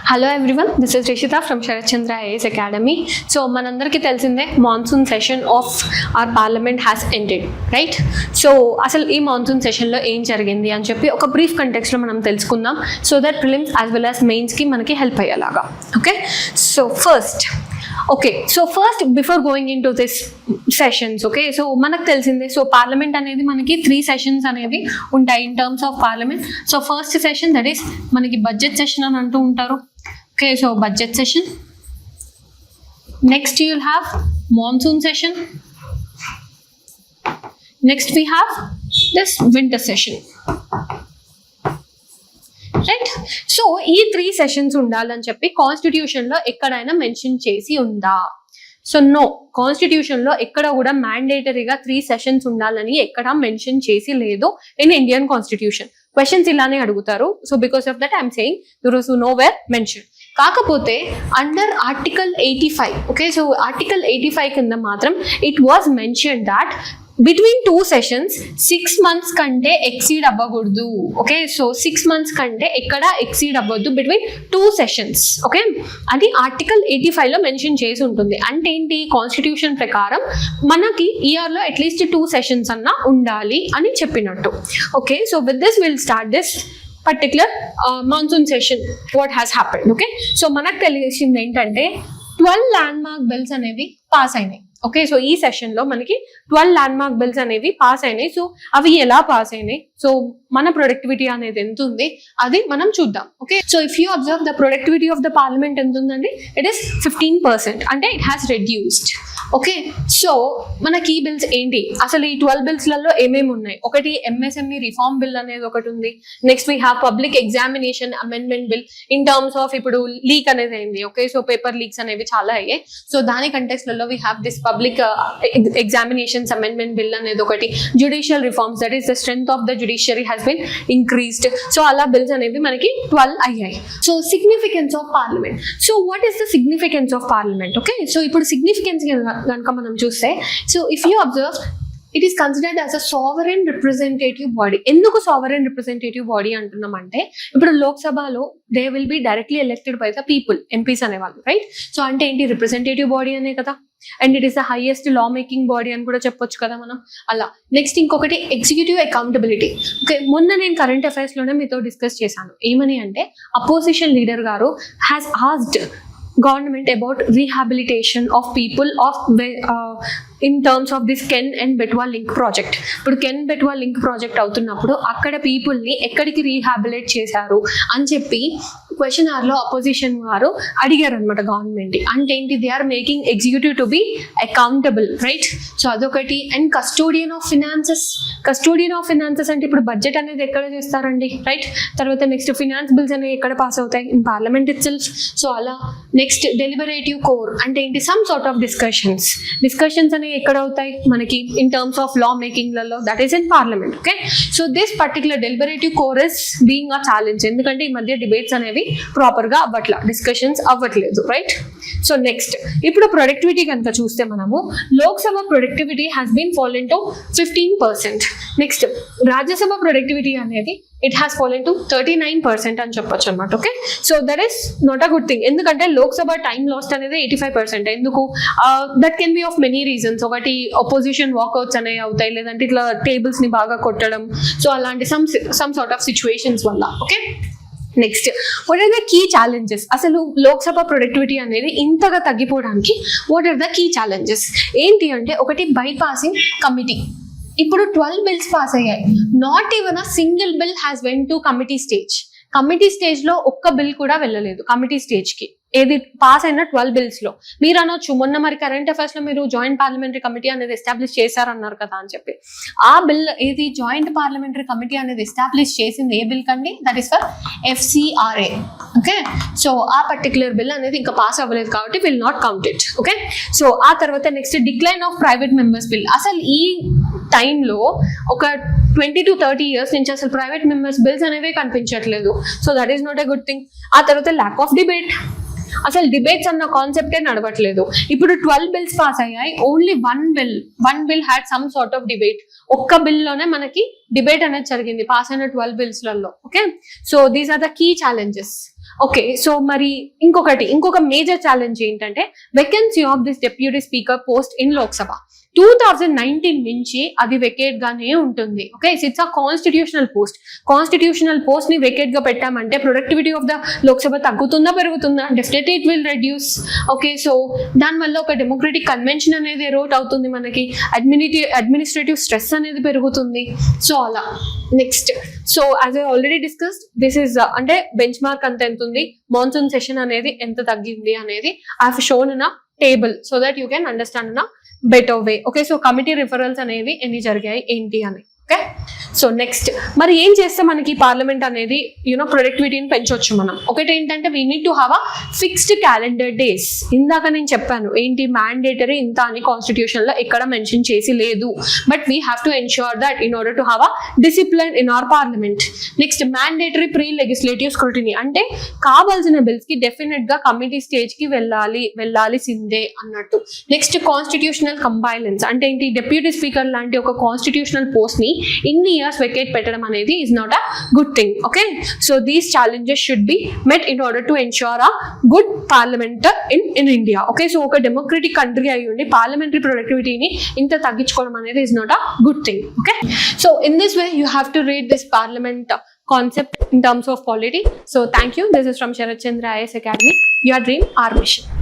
Hello everyone, this is Rishita from Sharath Chandra IAS academy. So మనందరికీ తెలిసిందే monsoon session of our parliament has ended, right? So అసలు ఈ monsoon సెషన్లో ఏం జరిగింది అని చెప్పి ఒక బ్రీఫ్ కంటెక్స్ట్లో మనం తెలుసుకుందాం, so that prelims as well as మెయిన్స్కి మనకి హెల్ప్ అయ్యేలాగా. Okay, so first before going into this sessions, okay, so మనకు తెలిసిందే, సో పార్లమెంట్ అనేది మనకి 3 సెషన్స్ అనేది ఉంటాయి in terms of parliament. So first session that is మనకి బడ్జెట్ సెషన్ అని అంటూ ఉంటారు. Okay, so budget session. Next you will have monsoon session. Next we have this winter session, right? So ఈ 3 sessions ఉండాలని చెప్పి కాన్స్టిట్యూషన్లో ఎక్కడైనా మెన్షన్ చేసి ఉందా? సో నో, కాన్స్టిట్యూషన్లో ఎక్కడ కూడా మ్యాండేటరీగా 3 సెషన్స్ ఉండాలని ఎక్కడ మెన్షన్ చేసి లేదు ఇన్ ఇండియన్ కాన్స్టిట్యూషన్. క్వశ్చన్స్ ఇలానే అడుగుతారు. So because of that I'm saying there was nowhere mention. కాకపోతే under article 85, okay, so article 85 కింద మాత్రం it was mention that between 2 sessions 6 months కంటే ఎక్సీడ్ అవ్వకూడదు. ఓకే, సో 6 months కంటే ఎక్కడ ఎక్సీడ్ అవ్వద్దు బిట్వీన్ 2 సెషన్స్. ఓకే, అది ఆర్టికల్ 85లో మెన్షన్ చేసి ఉంటుంది. అంటే ఏంటి, కాన్స్టిట్యూషన్ ప్రకారం మనకి ఇయర్లో అట్లీస్ట్ 2 సెషన్స్ అన్నా ఉండాలి అని చెప్పినట్టు. Okay, so with this will start this particular monsoon session. What has happened? Okay, so మనకు తెలిసింది ఏంటంటే 12 ల్యాండ్ మార్క్ బిల్స్ అనేవి పాస్ అయినాయి. ఓకే, సో ఈ సెషన్లో మనకి 12 ల్యాండ్ మార్క్ బిల్స్ అనేవి పాస్ అయినాయి. సో అవి ఎలా పాస్ అయినాయి, సో మన ప్రొడక్టివిటీ అనేది ఎంత ఉంది అది మనం చూద్దాం. Okay, so if you observe the productivity of the parliament ఎంత ఉందండి, ఇట్ ఈస్ 15%, అంటే it has reduced. Okay, so మన కీ బిల్స్ ఏంటి, అసలు ఈ 12 బిల్స్లలో ఏమేమి ఉన్నాయి? ఒకటి ఎంఎస్ఎంఈ రిఫార్మ్ బిల్ అనేది ఒకటి ఉంది. Next we have public examination amendment bill in terms of ఇప్పుడు లీక్ అనేది అయింది. ఓకే, సో పేపర్ లీక్స్ అనేవి చాలా అయ్యాయి. సో దాని కంటెక్స్లలో we have this public examinations amendment bill అనేది ఒకటి. Judicial reforms, that is the strength of the judiciary has been increased. So అలా బిల్స్ అనేవి మనకి 12 అయ్యాయి. So significance of parliament. So what is the significance of parliament? Okay, so ఇప్పుడు significance కనుక మనం చూస్తే, so if you observe it is considered as a sovereign representative body. ఎందుకు sovereign representative body అంటున్నామంటే, ఇప్పుడు లోక్సభలో they will be directly elected by the people, MPs అనేవాళ్ళు, right? So అంటే ఏంటి, రిప్రజెంటేటివ్ బాడీ అనే కదా. And it is the highest law making body అని కూడా చెప్పొచ్చు కదా మనం అలా. నెక్స్ట్ ఇంకొకటి ఎగ్జిక్యూటివ్ అకౌంటబిలిటీ. ఓకే, మొన్న నేను కరెంట్ అఫైర్స్లోనే మీతో డిస్కస్ చేశాను. ఏమని అంటే, అపోజిషన్ లీడర్ గారు has asked government about rehabilitation of people of in terms of this Ken and Betwa link project. ఇప్పుడు కెన్ బెట్వా లింక్ ప్రాజెక్ట్ అవుతున్నప్పుడు అక్కడ పీపుల్ని ఎక్కడికి రీహాబిలేట్ చేశారు అని చెప్పి క్వశ్చన్ ఆర్లో అపోజిషన్ వారు అడిగారు అనమాట గవర్నమెంట్. అంటే ఏంటి, they are making executive to be accountable, right? So అదొకటి. And custodian of finances. Custodian of finances అంటే ఇప్పుడు బడ్జెట్ అనేది ఎక్కడ చేస్తారండి, రైట్? తర్వాత నెక్స్ట్ ఫినాన్స్ బిల్స్ అనేవి ఎక్కడ పాస్ అవుతాయి, in parliament it self. So అలా. నెక్స్ట్ డెలిబరేటివ్ కోర్ అంటే ఏంటి, సమ్ సార్ట్ ఆఫ్ డిస్కషన్స్ అనేవి ఎక్కడ అవుతాయి మనకి ఇన్ టర్మ్స్ ఆఫ్ లా మేకింగ్లలో, that is in parliament. Okay, so this particular deliberative core is being a challenge. ఎందుకంటే ఈ మధ్య డిబేట్స్ అనేవి ప్రాపర్గా అవ్వట్లా, డిస్కషన్స్ అవ్వట్లేదు, రైట్? సో నెక్స్ట్ ఇప్పుడు ప్రొడక్టివిటీ కనుక చూస్తే మనము, Lok Sabha productivity has been fallen to 15%. Next Rajya Sabha productivity అనేది ఇట్ హ్యాస్ ఫాలెన్ టు 39% అని చెప్పొచ్చు అనమాట. Okay, so that is not a good thing. ఎందుకంటే లోక్సభ టైం లాస్ట్ అనేది 85%. ఎందుకు? That can be of many reasons. ఒకటి అపోజిషన్ వాకౌట్స్ అనేవి అవుతాయి, లేదంటే ఇట్లా టేబుల్స్ ని బాగా కొట్టడం. సో అలాంటి సమ్ సార్ట్ ఆఫ్ సిచ్యువేషన్స్ వల్ల. Okay, next what are the key challenges? అసలు లోక్సభ ప్రొడక్టివిటీ అనేది ఇంతగా తగ్గిపోవడానికి what are the key challenges ఏంటి అంటే, ఒకటి బైపాసింగ్ కమిటీ. ఇప్పుడు 12 బిల్స్ పాస్ అయ్యాయి, not even a single bill has went to committee stage. Committee స్టేజ్లో ఒక్క బిల్ కూడా వెళ్ళలేదు కమిటీ స్టేజ్కి. ఏది పాస్ అయిన 12 బిల్స్లో. మీరు అనొచ్చు, మొన్న మరి కరెంట్ అఫైర్స్లో మీరు జాయింట్ పార్లమెంటరీ కమిటీ అనేది ఎస్టాబ్లిష్ చేశారన్నారు కదా అని చెప్పి. ఆ బిల్ ఏది జాయింట్ పార్లమెంటరీ కమిటీ అనేది ఎస్టాబ్లిష్ చేసింది ఏ బిల్ కండి, that is for FCRA. Okay, so ఆ పర్టికులర్ బిల్ అనేది ఇంకా పాస్ అవ్వలేదు కాబట్టి will not count it. Okay, so ఆ తర్వాత next decline of private members bill. అసలు ఈ టైంలో ఒక 20 to 30 years నుంచి అసలు ప్రైవేట్ మెంబర్స్ బిల్స్ అనేవి కనిపించట్లేదు. So that is not a good thing. ఆ తర్వాత ల్యాక్ ఆఫ్ డిబేట్. అసలు డిబేట్స్ అన్న కాన్సెప్టే నడవట్లేదు. ఇప్పుడు 12 బిల్స్ పాస్ అయ్యాయి, only one bill had some sort of debate. ఒక్క బిల్లోనే మనకి డిబేట్ అనేది జరిగింది పాస్ అయిన 12 బిల్స్లలో. Okay, so these are the key challenges. Okay, so మరి ఇంకొక మేజర్ ఛాలెంజ్ ఏంటంటే vacancy of this deputy speaker post in Lok Sabha 2019 నుంచి అది వెకేట్ గానే ఉంటుంది. Okay, it's a constitutional post ని వెకేట్ గా పెట్టామంటే ప్రొడక్టివిటీ ఆఫ్ ద లోక్సభ తగ్గుతుందా పెరుగుతుందా? Definitely it will reduce. Okay, so దానివల్ల ఒక డెమోక్రటిక్ కన్వెన్షన్ అనేది ఎరోట్ అవుతుంది, మనకి అడ్మినిస్ట్రేటివ్ స్ట్రెస్ అనేది పెరుగుతుంది. సో అలా next, so as I already discussed, this is అంటే బెంచ్ మార్క్ అంత ఎంత ఉంది, మాన్సూన్ సెషన్ అనేది ఎంత తగ్గింది అనేది I have shown in a table so that you can understand in a better way. Okay, so committee referrals అనేవి ఎన్ని జరిగాయి ఏంటి అని. ఓకే, సో నెక్స్ట్ మరి ఏం చేస్తే మనకి పార్లమెంట్ అనేది ప్రొడక్టివిటీని పెంచవచ్చు మనం? ఒకటి ఏంటంటే we need to have a fixed calendar days. ఇందాక నేను చెప్పాను ఏంటి, మ్యాండేటరీ ఇంత అని కాన్స్టిట్యూషన్ లో ఎక్కడ మెన్షన్ చేసి లేదు, but we have to ensure that in order to have a discipline in our parliament. Next mandatory pre legislative scrutiny, అంటే కావాల్సిన బిల్స్ కి డెఫినెట్ గా కమిటీ స్టేజ్ కి వెళ్ళాల్సిందే అన్నట్టు. నెక్స్ట్ కాన్స్టిట్యూషనల్ కంపైలెన్స్, అంటే ఏంటి, డెప్యూటీ స్పీకర్ లాంటి ఒక కాన్స్టిట్యూషనల్ పోస్ట్ ని ఇన్ని ఇయర్స్ వెకేట్ పెట్టడం అనేది is not a good thing. Okay, so these challenges should be met in order to ensure a good parliament in India. Okay, so ఒక democratic country అయి ఉండి parliamentary ప్రొడక్టివిటీని ఇంత తగ్గించుకోవడం అనేది is not a good thing. Okay, so in this way you have to read this parliament concept in terms of polity. So thank you. This is from Sharat Chandra IAS Academy. Your dream, our mission.